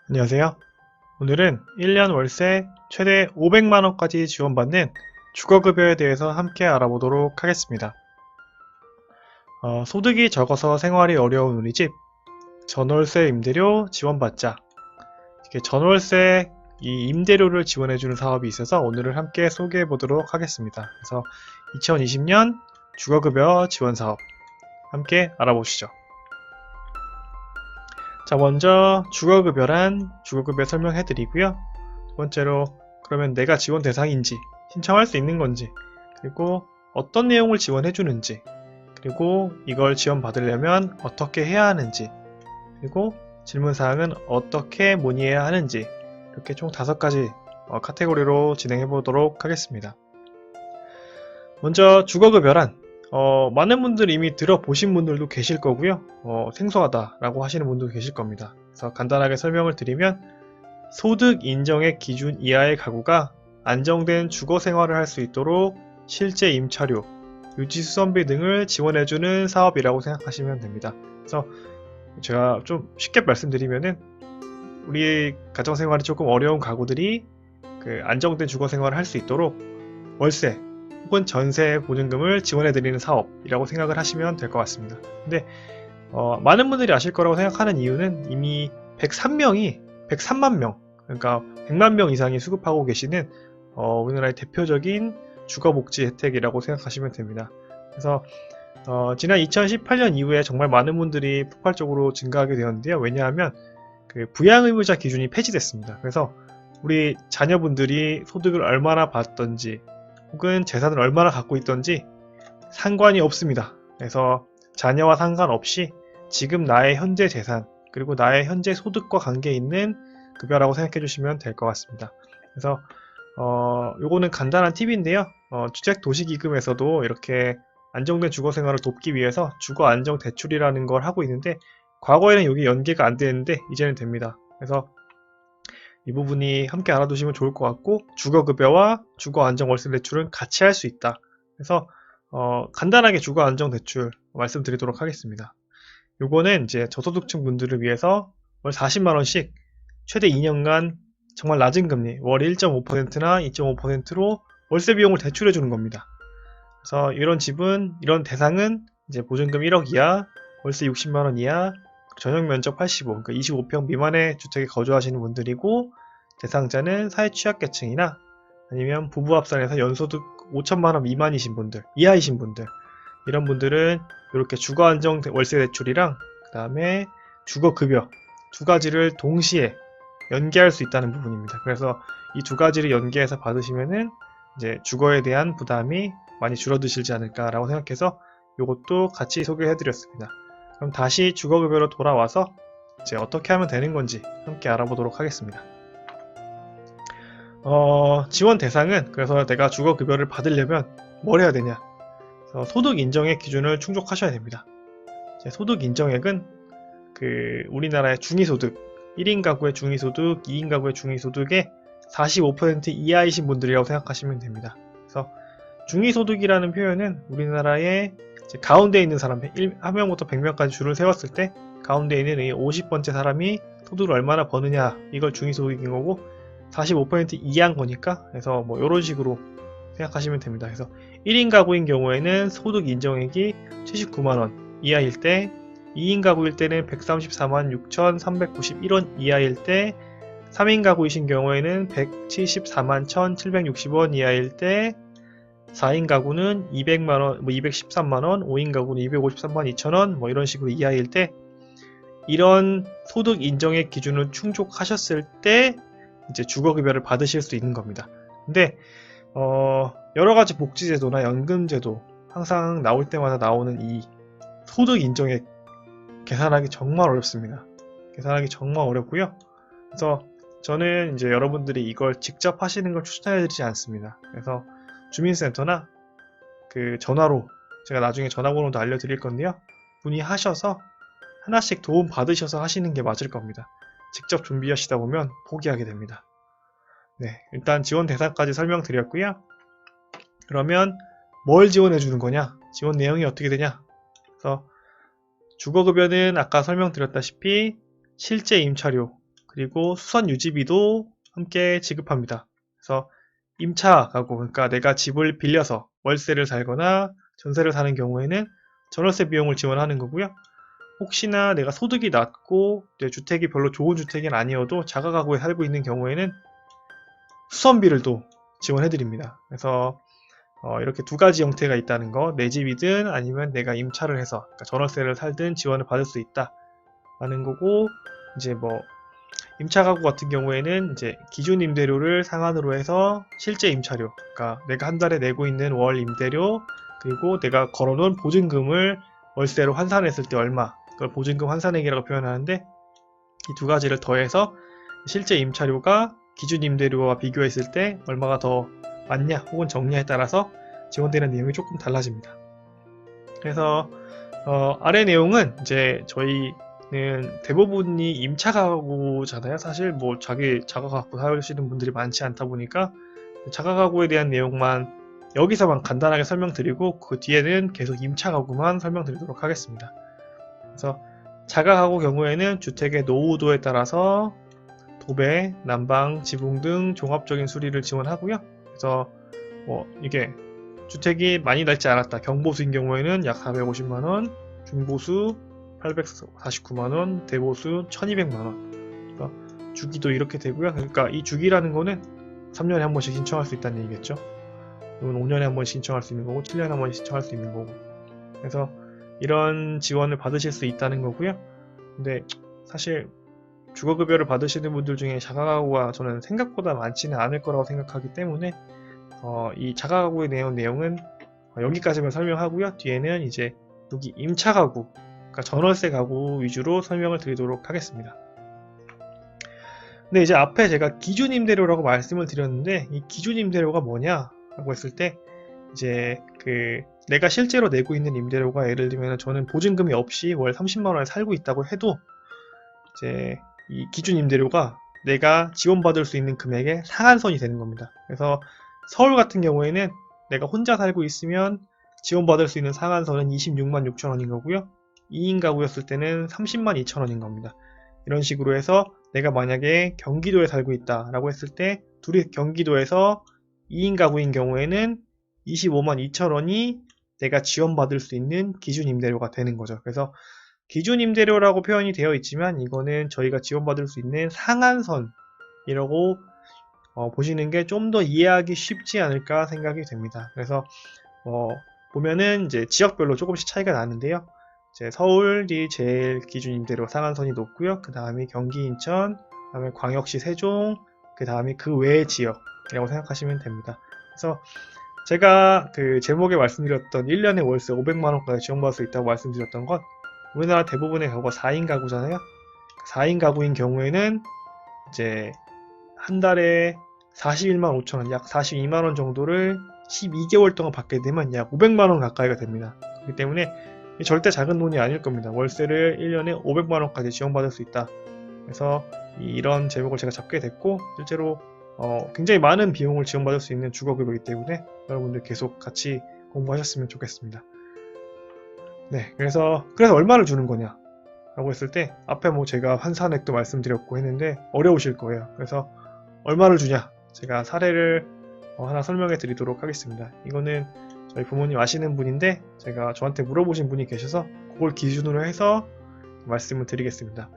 안녕하세요. 오늘은 1년 월세 최대 500만원까지 지원받는 주거급여에 대해서 함께 알아보도록 하겠습니다. 소득이 적어서 생활이 어려운 우리 집, 전월세 임대료 지원받자. 이렇게 전월세 이 임대료를 지원해주는 사업이 있어서 오늘은 함께 소개해보도록 하겠습니다. 그래서 2020년 주거급여 지원사업 함께 알아보시죠. 자, 먼저 주거급여란 주거급여 설명해드리고요. 두 번째로 그러면 내가 지원 대상인지, 신청할 수 있는 건지, 그리고 어떤 내용을 지원해주는지, 그리고 이걸 지원받으려면 어떻게 해야 하는지, 그리고 질문사항은 어떻게 문의해야 하는지, 이렇게 총 5가지 카테고리로 진행해보도록 하겠습니다. 먼저 주거급여란 많은 분들이 이미 들어보신 분들도 계실 거고요. 생소하다라고 하시는 분도 계실 겁니다. 그래서 간단하게 설명을 드리면 소득 인정액 기준 이하의 가구가 안정된 주거 생활을 할 수 있도록 실제 임차료, 유지 수선비 등을 지원해주는 사업이라고 생각하시면 됩니다. 그래서 제가 좀 쉽게 말씀드리면은 우리 가정생활이 조금 어려운 가구들이 그 안정된 주거 생활을 할 수 있도록 월세 혹은 전세 보증금을 지원해드리는 사업이라고 생각을 하시면 될 것 같습니다. 근데 많은 분들이 아실 거라고 생각하는 이유는 이미 103만 명, 그러니까 100만 명 이상이 수급하고 계시는 우리나라의 대표적인 주거복지 혜택이라고 생각하시면 됩니다. 그래서 지난 2018년 이후에 정말 많은 분들이 폭발적으로 증가하게 되었는데요. 왜냐하면 그 부양의무자 기준이 폐지됐습니다. 그래서 우리 자녀분들이 소득을 얼마나 받던지 혹은 재산을 얼마나 갖고 있던지 상관이 없습니다. 그래서 자녀와 상관없이 지금 나의 현재 재산 그리고 나의 현재 소득과 관계 있는 급여라고 생각해 주시면 될 것 같습니다. 그래서 요거는 간단한 팁인데요. 주택도시기금에서도 이렇게 안정된 주거생활을 돕기 위해서 주거안정대출이라는 걸 하고 있는데 과거에는 여기 연계가 안 되는데 이제는 됩니다. 그래서 이 부분이 함께 알아두시면 좋을 것 같고 주거급여와 주거안정월세대출은 같이 할 수 있다. 그래서 간단하게 주거안정대출 말씀드리도록 하겠습니다. 요거는 이제 저소득층 분들을 위해서 월 40만원씩 최대 2년간 정말 낮은 금리 월 1.5%나 2.5%로 월세 비용을 대출해 주는 겁니다. 그래서 이런 집은 이런 대상은 이제 보증금 1억 이하, 월세 60만원 이하, 전용 면적 85, 그러니까 25평 미만의 주택에 거주하시는 분들이고 대상자는 사회 취약계층이나 아니면 부부 합산해서 연소득 5천만원 미만이신 분들, 이하이신 분들 이런 분들은 이렇게 주거안정 월세 대출이랑 그 다음에 주거급여 두 가지를 동시에 연계할 수 있다는 부분입니다. 그래서 이 두 가지를 연계해서 받으시면은 이제 주거에 대한 부담이 많이 줄어드시지 않을까라고 생각해서 이것도 같이 소개해드렸습니다. 그럼 다시 주거급여로 돌아와서 이제 어떻게 하면 되는 건지 함께 알아보도록 하겠습니다. 지원 대상은 그래서 내가 주거급여를 받으려면 뭘 해야 되냐? 소득 인정액 기준을 충족하셔야 됩니다. 소득 인정액은 그 우리나라의 중위소득 1인 가구의 중위소득, 2인 가구의 중위소득의 45% 이하이신 분들이라고 생각하시면 됩니다. 그래서 중위소득이라는 표현은 우리나라의 가운데 있는 사람 1명부터 100명까지 줄을 세웠을 때 가운데 있는 이 50번째 사람이 소득을 얼마나 버느냐 이걸 중위소득인 거고 45% 이하인 거니까 그래서 뭐 이런 식으로 생각하시면 됩니다. 그래서 1인 가구인 경우에는 소득 인정액이 79만원 이하일 때 2인 가구일 때는 134만 6,391원 이하일 때 3인 가구이신 경우에는 174만 1,760원 이하일 때 4인 가구는 200만원, 213만원, 5인 가구는 253만 2천원 뭐 이런 식으로 이하일 때 이런 소득 인정액 기준을 충족하셨을 때 이제 주거급여를 받으실 수 있는 겁니다. 근데 여러가지 복지제도나 연금제도 항상 나올 때마다 나오는 이 소득 인정액 계산하기 정말 어렵습니다. 계산하기 정말 어렵고요. 그래서 저는 이제 여러분들이 이걸 직접 하시는 걸 추천해드리지 않습니다. 그래서 주민센터나 그 전화로 제가 나중에 전화번호도 알려드릴 건데요. 문의하셔서 하나씩 도움 받으셔서 하시는 게 맞을 겁니다. 직접 준비하시다 보면 포기하게 됩니다. 네, 일단 지원 대상까지 설명드렸고요. 그러면 뭘 지원해 주는 거냐? 지원 내용이 어떻게 되냐? 그래서 주거급여는 아까 설명드렸다시피 실제 임차료, 그리고 수선 유지비도 함께 지급합니다. 그래서 임차 가구, 그러니까 내가 집을 빌려서 월세를 살거나 전세를 사는 경우에는 전월세 비용을 지원하는 거고요. 혹시나 내가 소득이 낮고 내 주택이 별로 좋은 주택은 아니어도 자가 가구에 살고 있는 경우에는 수선비를 또 지원해드립니다. 그래서 이렇게 두 가지 형태가 있다는 거, 내 집이든 아니면 내가 임차를 해서 그러니까 전월세를 살든 지원을 받을 수 있다라는 거고, 이제 뭐 임차 가구 같은 경우에는 이제 기준 임대료를 상한으로 해서 실제 임차료, 그러니까 내가 한 달에 내고 있는 월 임대료, 그리고 내가 걸어놓은 보증금을 월세로 환산했을 때 얼마, 그걸 보증금 환산액이라고 표현하는데, 이 두 가지를 더해서 실제 임차료가 기준 임대료와 비교했을 때 얼마가 더 많냐 혹은 적냐에 따라서 지원되는 내용이 조금 달라집니다. 그래서 아래 내용은 이제 저희는 대부분이 임차 가구잖아요. 사실 뭐 자기 자가 가구 사시는 분들이 많지 않다 보니까 자가 가구에 대한 내용만 여기서만 간단하게 설명드리고 그 뒤에는 계속 임차 가구만 설명드리도록 하겠습니다. 그래서 자가 가구 경우에는 주택의 노후도에 따라서 도배, 난방, 지붕 등 종합적인 수리를 지원하고요. 그래서 이게 주택이 많이 낡지 않았다. 경보수인 경우에는 약 450만원, 중보수 849만원, 대보수 1200만원. 그러니까 주기도 이렇게 되고요. 그러니까 이 주기라는 거는 3년에 한 번씩 신청할 수 있다는 얘기겠죠. 이건 5년에 한 번씩 신청할 수 있는 거고 7년에 한 번씩 신청할 수 있는 거고. 그래서 이런 지원을 받으실 수 있다는 거고요. 근데 사실 주거급여를 받으시는 분들 중에 자가가구가 저는 생각보다 많지는 않을 거라고 생각하기 때문에 이 자가가구의 내용은 여기까지만 설명하고요. 뒤에는 이제 여기 임차가구, 그러니까 전월세 가구 위주로 설명을 드리도록 하겠습니다. 근데 이제 앞에 제가 기준임대료라고 말씀을 드렸는데 이 기준임대료가 뭐냐라고 했을 때 이제 내가 실제로 내고 있는 임대료가 예를 들면 저는 보증금이 없이 월 30만원에 살고 있다고 해도 이제 이 기준 임대료가 내가 지원받을 수 있는 금액의 상한선이 되는 겁니다. 그래서 서울 같은 경우에는 내가 혼자 살고 있으면 지원받을 수 있는 상한선은 26만 6천원인 거고요. 2인 가구였을 때는 30만 2천원인 겁니다. 이런 식으로 해서 내가 만약에 경기도에 살고 있다 라고 했을 때 둘이 경기도에서 2인 가구인 경우에는 25만 2천원이 내가 지원받을 수 있는 기준 임대료가 되는 거죠. 그래서 기준 임대료라고 표현이 되어 있지만 이거는 저희가 지원받을 수 있는 상한선이라고 보시는 게 좀 더 이해하기 쉽지 않을까 생각이 됩니다. 그래서 보면은 이제 지역별로 조금씩 차이가 나는데요. 이제 서울이 제일 기준 임대료 상한선이 높고요. 그 다음이 경기, 인천, 그 다음에 광역시, 세종, 그 다음이 그 외의 지역이라고 생각하시면 됩니다. 그래서 제가 그 제목에 말씀드렸던 1년에 월세 500만원까지 지원받을 수 있다고 말씀드렸던 건 우리나라 대부분의 가구가 4인 가구잖아요. 4인 가구인 경우에는 이제 한 달에 41만 5천원, 약 42만원 정도를 12개월 동안 받게 되면 약 500만원 가까이가 됩니다. 그렇기 때문에 절대 작은 돈이 아닐 겁니다. 월세를 1년에 500만원까지 지원받을 수 있다. 그래서 이런 제목을 제가 잡게 됐고 실제로 굉장히 많은 비용을 지원받을 수 있는 주거급여이기 때문에 여러분들 계속 같이 공부하셨으면 좋겠습니다. 네, 그래서 얼마를 주는 거냐 라고 했을 때 앞에 뭐 제가 환산액도 말씀드렸고 했는데 어려우실 거예요. 그래서 얼마를 주냐 제가 사례를 하나 설명해 드리도록 하겠습니다. 이거는 저희 부모님 아시는 분인데 제가 저한테 물어보신 분이 계셔서 그걸 기준으로 해서 말씀을 드리겠습니다.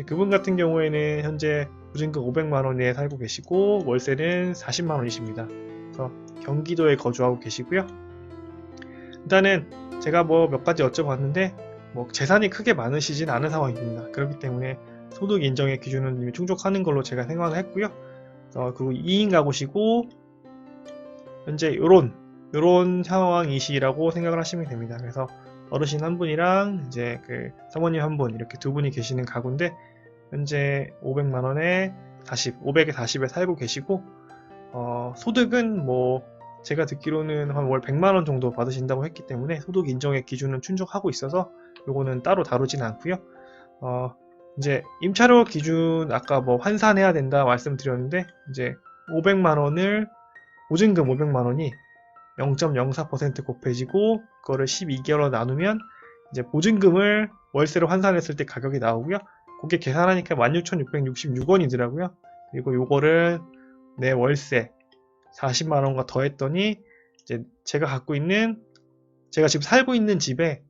그분 같은 경우에는 현재 보증금 500만원에 살고 계시고 월세는 40만원이십니다. 그래서 경기도에 거주하고 계시고요. 일단은 제가 뭐 몇 가지 여쭤봤는데 뭐 재산이 크게 많으시진 않은 상황입니다. 그렇기 때문에 소득 인정의 기준은 이미 충족하는 걸로 제가 생각을 했고요. 그리고 2인 가구시고 현재 요런 상황이시라고 생각을 하시면 됩니다. 그래서 어르신 한 분이랑 이제 사모님 한 분 이렇게 두 분이 계시는 가구인데 현재 500만원에 500에 40에 살고 계시고 소득은 뭐 제가 듣기로는 한 월 100만원 정도 받으신다고 했기 때문에 소득 인정의 기준은 충족하고 있어서 요거는 따로 다루진 않고요. 이제 임차료 기준 아까 뭐 환산해야 된다 말씀드렸는데 이제 500만원을 보증금 500만원이 0.04% 곱해지고 그거를 12개월로 나누면 이제 보증금을 월세로 환산했을 때 가격이 나오고요. 그게 계산하니까 16,666원이더라고요. 그리고 요거를 내 월세 40만원과 더했더니 이제 제가 지금 살고 있는 집에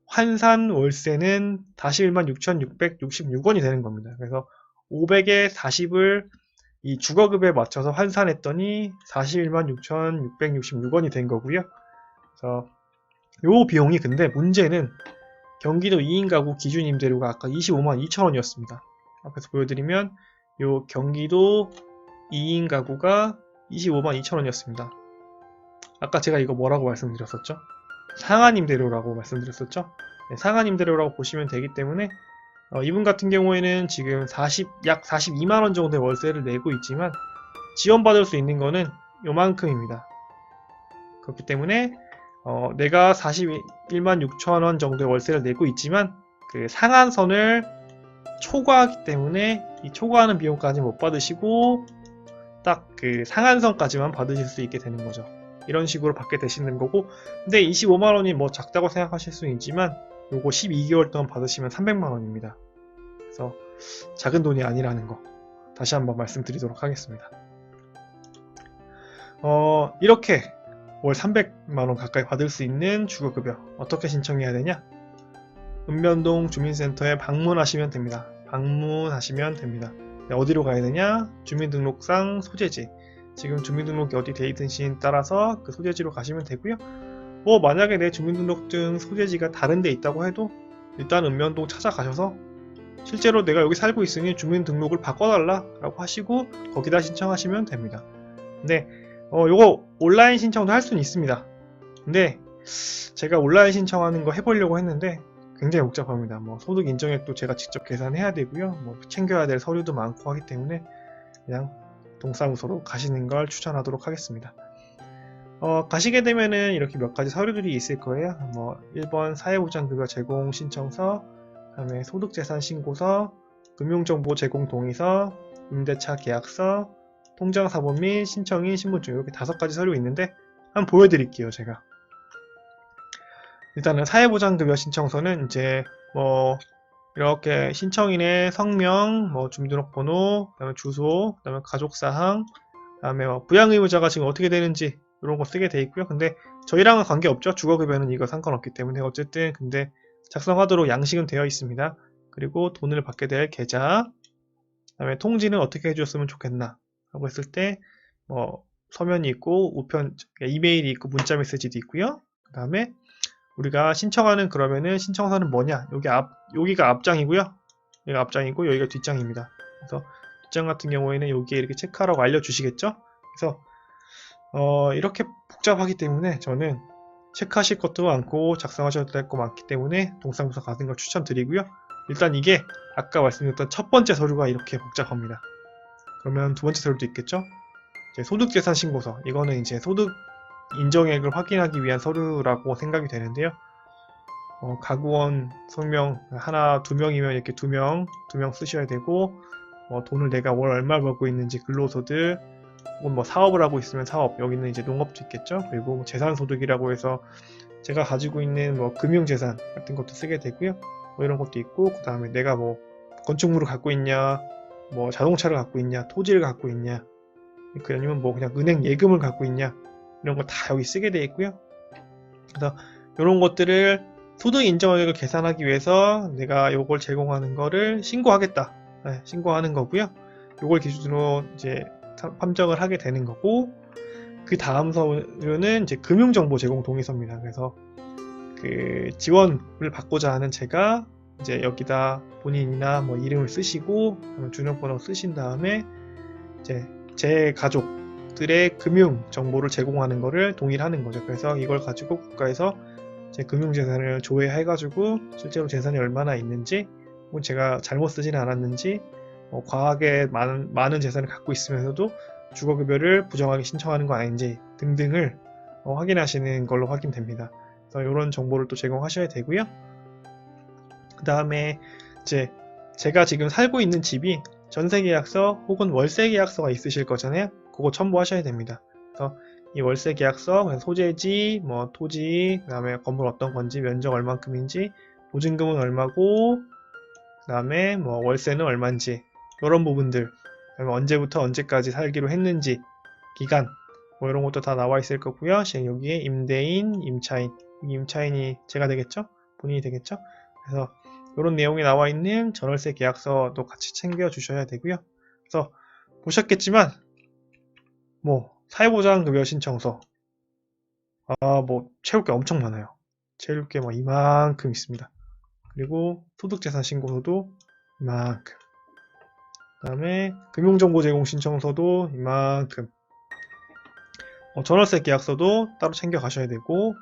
환산 월세는 다시 16,666원이 되는 겁니다. 그래서 500에 40을 이 주거급에 맞춰서 환산했더니 416,666원이 된 거고요. 그래서 요 비용이, 근데 문제는 경기도 2인 가구 기준 임대료가 아까 25만 2천원이었습니다. 앞에서 보여드리면 요 경기도 2인 가구가 25만 2천원이었습니다. 아까 제가 이거 뭐라고 말씀드렸었죠? 상한 임대료라고 말씀드렸었죠? 네, 상한 임대료라고 보시면 되기 때문에 이분 같은 경우에는 지금 약 42만원 정도의 월세를 내고 있지만 지원받을 수 있는 거는 요만큼입니다. 그렇기 때문에 내가 41만 6천원 정도의 월세를 내고 있지만 그 상한선을 초과하기 때문에 이 초과하는 비용까지 못 받으시고 딱 그 상한선까지만 받으실 수 있게 되는 거죠. 이런 식으로 받게 되시는 거고, 근데 25만원이 뭐 작다고 생각하실 수는 있지만 요거 12개월 동안 받으시면 300만원입니다. 그래서 작은 돈이 아니라는 거 다시 한번 말씀드리도록 하겠습니다. 이렇게 월 300만원 가까이 받을 수 있는 주거급여 어떻게 신청해야 되냐? 읍면동 주민센터에 방문하시면 됩니다. 어디로 가야 되냐? 주민등록상 소재지, 지금 주민등록이 어디 돼 있든지 따라서 그 소재지로 가시면 되고요. 뭐 만약에 내 주민등록증 소재지가 다른 데 있다고 해도 일단 읍면동 찾아가셔서 실제로 내가 여기 살고 있으니 주민등록을 바꿔달라 라고 하시고 거기다 신청하시면 됩니다. 근데 요거 온라인 신청도 할 수는 있습니다. 근데 제가 온라인 신청하는 거 해보려고 했는데 굉장히 복잡합니다. 뭐 소득 인정액도 제가 직접 계산해야 되고요. 뭐 챙겨야 될 서류도 많고 하기 때문에 그냥 동사무소로 가시는 걸 추천하도록 하겠습니다. 가시게 되면은 이렇게 몇 가지 서류들이 있을 거예요. 뭐 1번 사회보장급여 제공 신청서, 그다음에 소득재산 신고서, 금융정보 제공 동의서, 임대차 계약서, 통장사본 및 신청인 신분증, 이렇게 5가지 서류가 있는데 한번 보여드릴게요. 제가 일단은 사회보장급여 신청서는 이제 뭐 이렇게 신청인의 성명, 뭐 주민등록번호, 그다음에 주소, 그다음에 가족사항, 그다음에 뭐 부양의무자가 지금 어떻게 되는지 이런 거 쓰게 돼 있고요. 근데 저희랑은 관계없죠. 주거급여는 이거 상관없기 때문에. 어쨌든 근데 작성하도록 양식은 되어 있습니다. 그리고 돈을 받게 될 계좌, 그다음에 통지는 어떻게 해줬으면 좋겠나 하고 했을 때 뭐 서면이 있고 우편 이메일이 있고 문자 메시지도 있고요. 그 다음에 우리가 신청하는, 그러면은 신청서는 뭐냐? 여기가 앞장이고요. 여기가 앞장이고 여기가 뒷장입니다. 그래서 뒷장 같은 경우에는 여기에 이렇게 체크하라고 알려주시겠죠? 그래서 이렇게 복잡하기 때문에 저는 체크하실 것도 많고 작성하셔도 될 거 많기 때문에 동사무소 가는 걸 추천드리고요. 일단 이게 아까 말씀드렸던 첫 번째 서류가 이렇게 복잡합니다. 그러면 두 번째 서류도 있겠죠? 이제 소득재산 신고서, 이거는 이제 소득 인정액을 확인하기 위한 서류라고 생각이 되는데요. 가구원 성명 하나, 2명이면 이렇게 2명 쓰셔야 되고, 돈을 내가 월 얼마 벌고 있는지 근로소득, 혹은 뭐 사업을 하고 있으면 사업, 여기는 이제 농업도 있겠죠. 그리고 뭐 재산소득이라고 해서 제가 가지고 있는 뭐 금융재산 같은 것도 쓰게 되고요. 뭐 이런 것도 있고, 그 다음에 내가 뭐 건축물을 갖고 있냐, 뭐 자동차를 갖고 있냐, 토지를 갖고 있냐, 아니면 뭐 그냥 은행 예금을 갖고 있냐, 이런 거 다 여기 쓰게 되어 있고요. 그래서 이런 것들을 소득 인정액을 계산하기 위해서 내가 요걸 제공하는 거를 신고하겠다. 신고하는 거고요. 요걸 기준으로 이제 판정을 하게 되는 거고, 그 다음 서류는 이제 금융정보 제공 동의서입니다. 그래서 그 지원을 받고자 하는 제가 이제 여기다 본인이나 뭐 이름을 쓰시고 주민번호 쓰신 다음에 이제 제 가족들의 금융 정보를 제공하는 거를 동의를 하는 거죠. 그래서 이걸 가지고 국가에서 제 금융재산을 조회해가지고 실제로 재산이 얼마나 있는지, 혹은 제가 잘못 쓰지는 않았는지, 과하게 많은 재산을 갖고 있으면서도 주거급여를 부정하게 신청하는 거 아닌지 등등을 확인하시는 걸로 확인됩니다. 그래서 이런 정보를 또 제공하셔야 되고요. 그 다음에 이제 제가 지금 살고 있는 집이 전세계약서 혹은 월세계약서가 있으실 거잖아요. 그거 첨부하셔야 됩니다. 그래서 이 월세계약서, 소재지, 뭐 토지, 그 다음에 건물 어떤 건지, 면적 얼만큼인지, 보증금은 얼마고, 그 다음에 뭐 월세는 얼마인지 이런 부분들, 그다음에 언제부터 언제까지 살기로 했는지, 기간, 뭐 이런 것도 다 나와 있을 거고요. 여기에 임대인, 임차인, 임차인이 제가 되겠죠? 본인이 되겠죠? 그래서 이런 내용이 나와 있는 전월세 계약서도 같이 챙겨 주셔야 되고요. 그래서 보셨겠지만 뭐 사회보장급여 신청서, 뭐 채울 게 엄청 많아요. 채울 게 뭐 이만큼 있습니다. 그리고 소득재산 신고서도 이만큼, 그 다음에 금융정보 제공 신청서도 이만큼, 전월세 계약서도 따로 챙겨 가셔야 되고,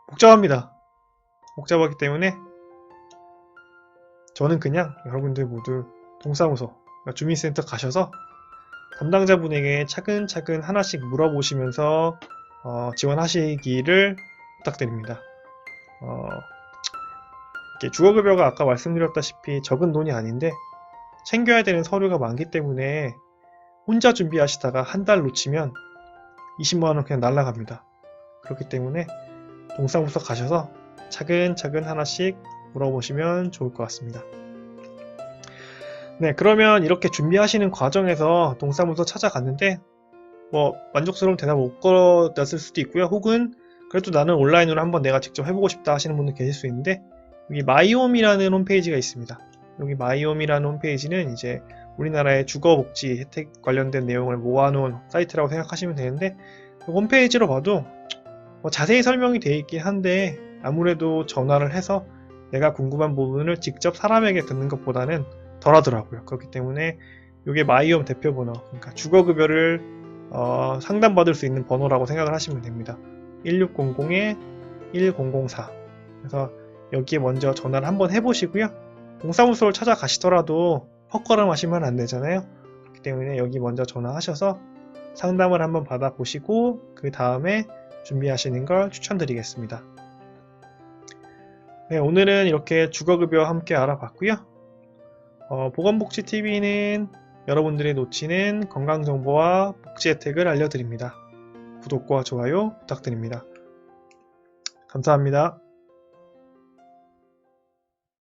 복잡합니다. 복잡하기 때문에 저는 그냥 여러분들 모두 동사무소, 그러니까 주민센터 가셔서 담당자분에게 차근차근 하나씩 물어보시면서 지원하시기를 부탁드립니다. 이렇게 주거급여가 아까 말씀드렸다시피 적은 돈이 아닌데 챙겨야 되는 서류가 많기 때문에 혼자 준비하시다가 한 달 놓치면 20만원 그냥 날라갑니다. 그렇기 때문에 동사무소 가셔서 차근차근 하나씩 물어보시면 좋을 것 같습니다. 네, 그러면 이렇게 준비하시는 과정에서 동사무소 찾아갔는데 뭐 만족스러운 대답 못 걸었을 수도 있고요. 혹은 그래도 나는 온라인으로 한번 내가 직접 해보고 싶다 하시는 분들 계실 수 있는데, 여기 마이홈이라는 홈페이지가 있습니다. 여기 마이홈이라는 홈페이지는 이제 우리나라의 주거복지 혜택 관련된 내용을 모아놓은 사이트라고 생각하시면 되는데, 홈페이지로 봐도 뭐 자세히 설명이 되어 있긴 한데 아무래도 전화를 해서 내가 궁금한 부분을 직접 사람에게 듣는 것보다는 덜하더라고요. 그렇기 때문에 이게 마이홈 대표번호, 그러니까 주거급여를 상담받을 수 있는 번호라고 생각을 하시면 됩니다. 1600-1004. 그래서 여기에 먼저 전화를 한번 해보시고요. 동사무소를 찾아가시더라도 헛걸음 하시면 안 되잖아요. 그렇기 때문에 여기 먼저 전화하셔서 상담을 한번 받아보시고 그 다음에 준비하시는 걸 추천드리겠습니다. 네, 오늘은 이렇게 주거급여 함께 알아봤고요. 보건복지TV는 여러분들이 놓치는 건강정보와 복지 혜택을 알려드립니다. 구독과 좋아요 부탁드립니다. 감사합니다.